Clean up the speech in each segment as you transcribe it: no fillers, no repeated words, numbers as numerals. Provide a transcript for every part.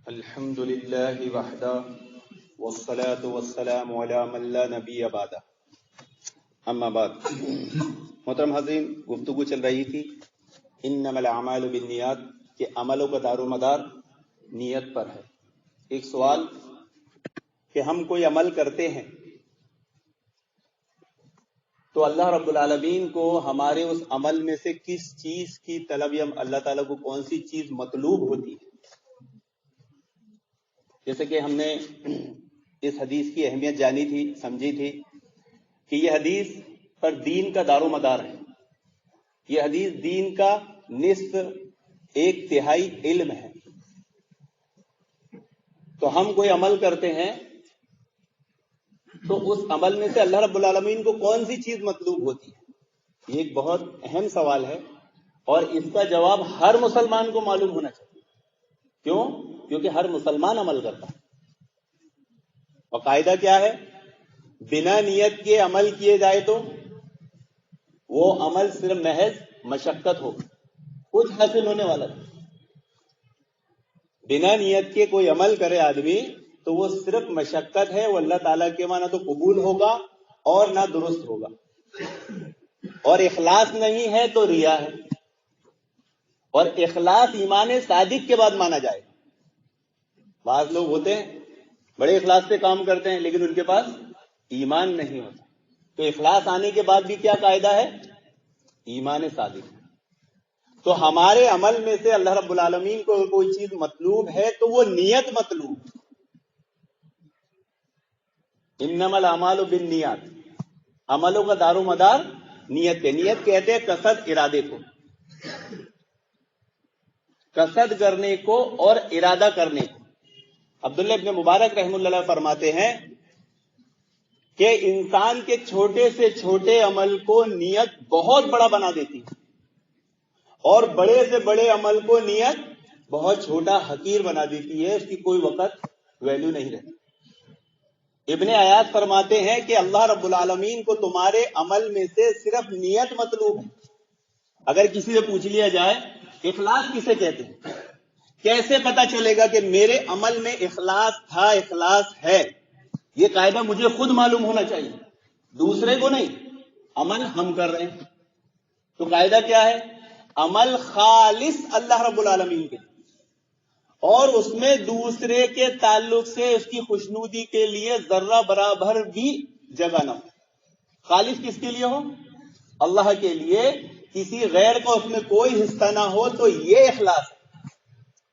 الحمد للہ وحدہ والصلاة والسلام علی من لا نبی بعدہ اما بعد۔ محترم حاضرین، گفتگو چل رہی تھی انما الاعمال بالنیات کہ عملوں کا دار و مدار نیت پر ہے۔ ایک سوال کہ ہم کوئی عمل کرتے ہیں تو اللہ رب العالمین کو ہمارے اس عمل میں سے کس چیز کی طلب یا اللہ تعالیٰ کو کون سی چیز مطلوب ہوتی ہے؟ جیسے کہ ہم نے اس حدیث کی اہمیت جانی تھی، سمجھی تھی کہ یہ حدیث پر دین کا دار و مدار ہے۔ یہ حدیث دین کا نصف ایک تہائی علم ہے۔ تو ہم کوئی عمل کرتے ہیں تو اس عمل میں سے اللہ رب العالمین کو کون سی چیز مطلوب ہوتی ہے؟ یہ ایک بہت اہم سوال ہے اور اس کا جواب ہر مسلمان کو معلوم ہونا چاہیے۔ کیوں؟ کیونکہ ہر مسلمان عمل کرتا ہے۔ اور قاعدہ کیا ہے؟ بنا نیت کے عمل کیے جائے تو وہ عمل صرف محض مشقت ہو، کچھ حاصل ہونے والا نہیں۔ بنا نیت کے کوئی عمل کرے آدمی تو وہ صرف مشقت ہے، وہ اللہ تعالیٰ کے وہاں نہ تو قبول ہوگا اور نہ درست ہوگا۔ اور اخلاص نہیں ہے تو ریا ہے، اور اخلاص ایمان صادق کے بعد مانا جائے۔ بعض لوگ ہوتے ہیں بڑے اخلاص سے کام کرتے ہیں لیکن ان کے پاس ایمان نہیں ہوتا، تو اخلاص آنے کے بعد بھی کیا قاعدہ ہے؟ ایمان صادق۔ تو ہمارے عمل میں سے اللہ رب العالمین کو کوئی چیز مطلوب ہے تو وہ نیت مطلوب۔ انما الاعمال بالنیات، عملوں کا دار و مدار نیت ہے۔ نیت کہتے ہیں قصد، ارادے کو، قصد کرنے کو اور ارادہ کرنے کو۔ عبداللہ ابن مبارک رحمہ اللہ فرماتے ہیں کہ انسان کے چھوٹے سے چھوٹے عمل کو نیت بہت بڑا بنا دیتی ہے، اور بڑے سے بڑے عمل کو نیت بہت چھوٹا حقیر بنا دیتی ہے، اس کی کوئی وقت ویلیو نہیں رہتی۔ ابن عیاض فرماتے ہیں کہ اللہ رب العالمین کو تمہارے عمل میں سے صرف نیت مطلوب ہے۔ اگر کسی سے پوچھ لیا جائے اخلاص کسے کہتے ہیں، کیسے پتا چلے گا کہ میرے عمل میں اخلاص تھا، اخلاص ہے؟ یہ قاعدہ مجھے خود معلوم ہونا چاہیے، دوسرے کو نہیں۔ عمل ہم کر رہے ہیں تو قاعدہ کیا ہے؟ عمل خالص اللہ رب العالمین کے، اور اس میں دوسرے کے تعلق سے اس کی خوشنودی کے لیے ذرہ برابر بھی جگہ نہ ہو۔ خالص کس کے لیے ہو؟ اللہ کے لیے، کسی غیر کا اس میں کوئی حصہ نہ ہو، تو یہ اخلاص ہے۔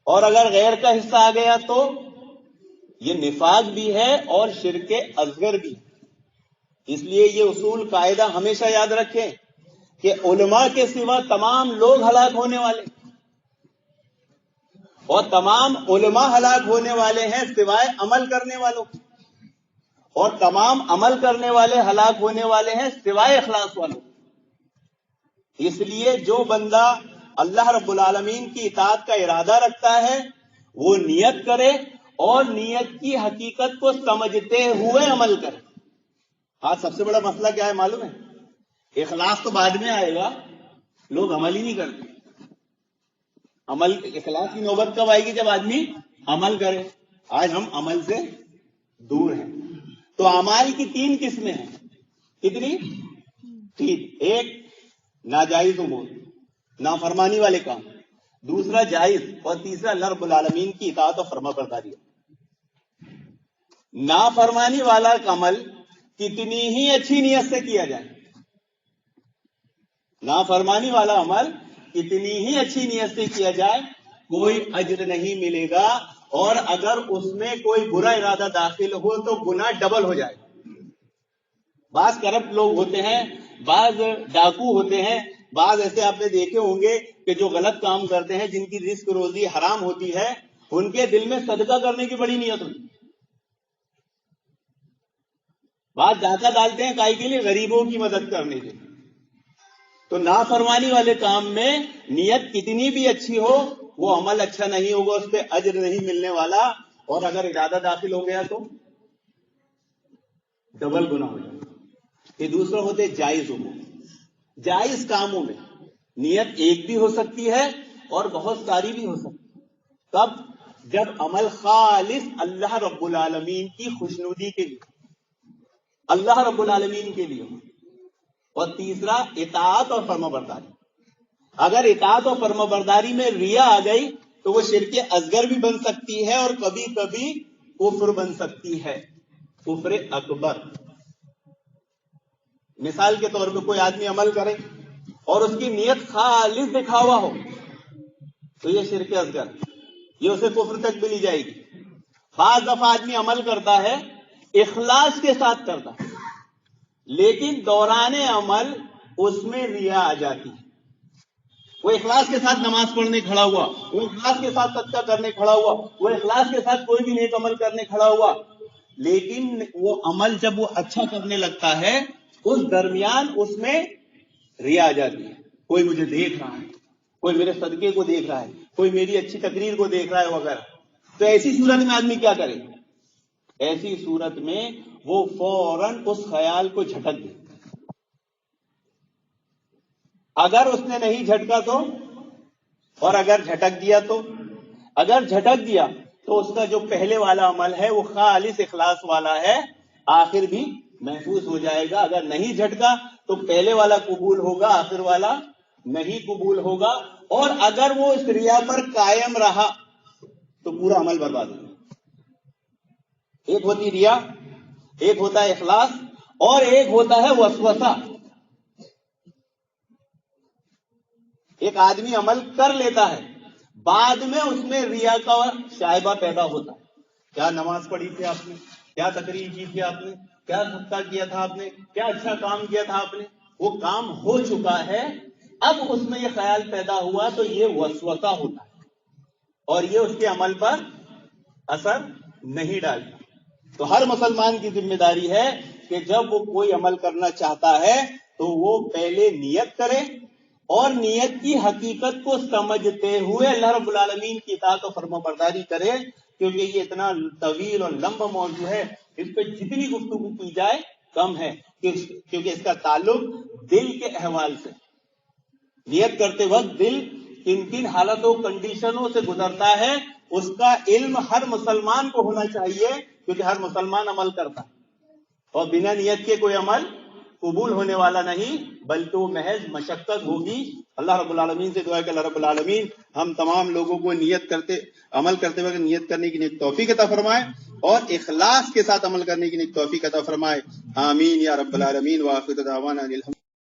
اور اگر غیر کا حصہ آ گیا تو یہ نفاق بھی ہے اور شرک اصغر بھی ہے۔ اس لیے یہ اصول قاعدہ ہمیشہ یاد رکھیں کہ علماء کے سوا تمام لوگ ہلاک ہونے والے، اور تمام علماء ہلاک ہونے والے ہیں سوائے عمل کرنے والوں، اور تمام عمل کرنے والے ہلاک ہونے والے ہیں سوائے اخلاص والوں۔ اس لیے جو بندہ اللہ رب العالمین کی اطاعت کا ارادہ رکھتا ہے وہ نیت کرے، اور نیت کی حقیقت کو سمجھتے ہوئے عمل کرے۔ آج سب سے بڑا مسئلہ کیا ہے معلوم ہے؟ اخلاص تو بعد میں آئے گا، لوگ عمل ہی نہیں کرتے۔ عمل، اخلاص کی نوبت کب آئے گی؟ جب آدمی عمل کرے۔ آج ہم عمل سے دور ہیں۔ تو اعمال کی تین قسمیں ہیں۔ کتنی؟ تین۔ ایک ناجائز امور، نافرمانی والے کام، دوسرا جائز، اور تیسرا اللہ رب العالمین کی اطاعت اور فرما برداری۔ نافرمانی والا عمل کتنی ہی اچھی نیت سے کیا جائے، نافرمانی والا عمل کتنی ہی اچھی نیت سے کیا جائے کوئی اجر نہیں ملے گا، اور اگر اس میں کوئی برا ارادہ داخل ہو تو گناہ ڈبل ہو جائے گا۔ بعض کرپٹ لوگ ہوتے ہیں، بعض ڈاکو ہوتے ہیں، بعض ایسے آپ نے دیکھے ہوں گے کہ جو غلط کام کرتے ہیں، جن کی رزق روزی حرام ہوتی ہے، ان کے دل میں صدقہ کرنے کی بڑی نیت ہوتی ہے۔ بعض ڈاکہ ڈالتے ہیں کائی کے لیے؟ غریبوں کی مدد کرنے کے۔ تو نافرمانی والے کام میں نیت کتنی بھی اچھی ہو وہ عمل اچھا نہیں ہوگا، اس پہ اجر نہیں ملنے والا، اور اگر ارادہ داخل ہو گیا تو ڈبل گناہ ہو جائے گا۔ یہ دوسرا ہوتے جائز امور۔ جائز کاموں میں نیت ایک بھی ہو سکتی ہے اور بہت ساری بھی ہو سکتی ہے۔ تب جب عمل خالص اللہ رب العالمین کی خوشنودی کے لیے، اللہ رب العالمین کے لیے. اور تیسرا اطاعت اور فرما برداری. اگر اطاعت اور فرما برداری میں ریا آ گئی تو وہ شرک اصغر بھی بن سکتی ہے اور کبھی کبھی کفر بن سکتی ہے، کفر اکبر. مثال کے طور پہ کوئی آدمی عمل کرے اور اس کی نیت خالص دکھاوا ہو تو یہ شرک اصغر، یہ اسے کفر تک بھی لی جائے گی. بعض دفعہ آدمی عمل کرتا ہے اخلاص کے ساتھ کرتا ہے، لیکن دوران عمل اس میں ریا آ جاتی ہے. وہ اخلاص کے ساتھ نماز پڑھنے کھڑا ہوا، وہ اخلاص کے ساتھ صدقہ کرنے کھڑا ہوا، وہ اخلاص کے ساتھ کوئی بھی نیک عمل کرنے کھڑا ہوا، لیکن وہ عمل جب وہ اچھا کرنے لگتا ہے اس درمیان اس میں ریا آ جاتی ہے. کوئی مجھے دیکھ رہا ہے، کوئی میرے صدقے کو دیکھ رہا ہے، کوئی میری اچھی تقریر کو دیکھ رہا ہے وغیرہ. تو ایسی صورت میں آدمی کیا کرے؟ ایسی صورت میں وہ فوراً اس خیال کو جھٹک دے. اگر اس نے نہیں جھٹکا تو، اور اگر جھٹک دیا تو، اگر جھٹک دیا تو اس کا جو پہلے والا عمل ہے وہ خالص اخلاص والا ہے، آخر بھی محفوظ ہو جائے گا. اگر نہیں جھٹکا تو پہلے والا قبول ہوگا، آخر والا نہیں قبول ہوگا. اور اگر وہ اس ریا پر قائم رہا تو پورا عمل برباد ہوگا. ایک ہوتی ریا، ایک ہوتا ہے اخلاص، اور ایک ہوتا ہے وسوسہ. ایک آدمی عمل کر لیتا ہے، بعد میں اس میں ریا کا شائبہ پیدا ہوتا ہے. کیا نماز پڑھی تھی آپ نے، کیا تقریر کی تھی آپ نے، کیا صدقہ کیا تھا آپ نے، کیا اچھا کام کیا تھا آپ نے، وہ کام ہو چکا ہے، اب اس میں یہ خیال پیدا ہوا تو یہ وسوسہ ہوتا ہے اور یہ اس کے عمل پر اثر نہیں ڈالتا. تو ہر مسلمان کی ذمہ داری ہے کہ جب وہ کوئی عمل کرنا چاہتا ہے تو وہ پہلے نیت کرے اور نیت کی حقیقت کو سمجھتے ہوئے اللہ رب العالمین کی اطاعت و فرما برداری کرے. کیونکہ یہ اتنا طویل اور لمبا موضوع ہے، اس پہ جتنی گفتگو کی جائے کم ہے، کیونکہ اس کا تعلق دل کے احوال سے. نیت کرتے وقت دل کن کن حالتوں کنڈیشنوں سے گزرتا ہے اس کا علم ہر مسلمان کو ہونا چاہیے، کیونکہ ہر مسلمان عمل کرتا ہے اور بنا نیت کے کوئی عمل قبول ہونے والا نہیں، بلکہ وہ محض مشقت ہوگی. اللہ رب العالمین سے دعا ہے کہ اللہ رب العالمین ہم تمام لوگوں کو عمل کرتے وقت نیت کرنے کی نیک توفیق عطا فرمائے اور اخلاص کے ساتھ عمل کرنے کی نیک توفیق عطا فرمائے. آمین یا رب العالمین. وآخر دعوانا الحمد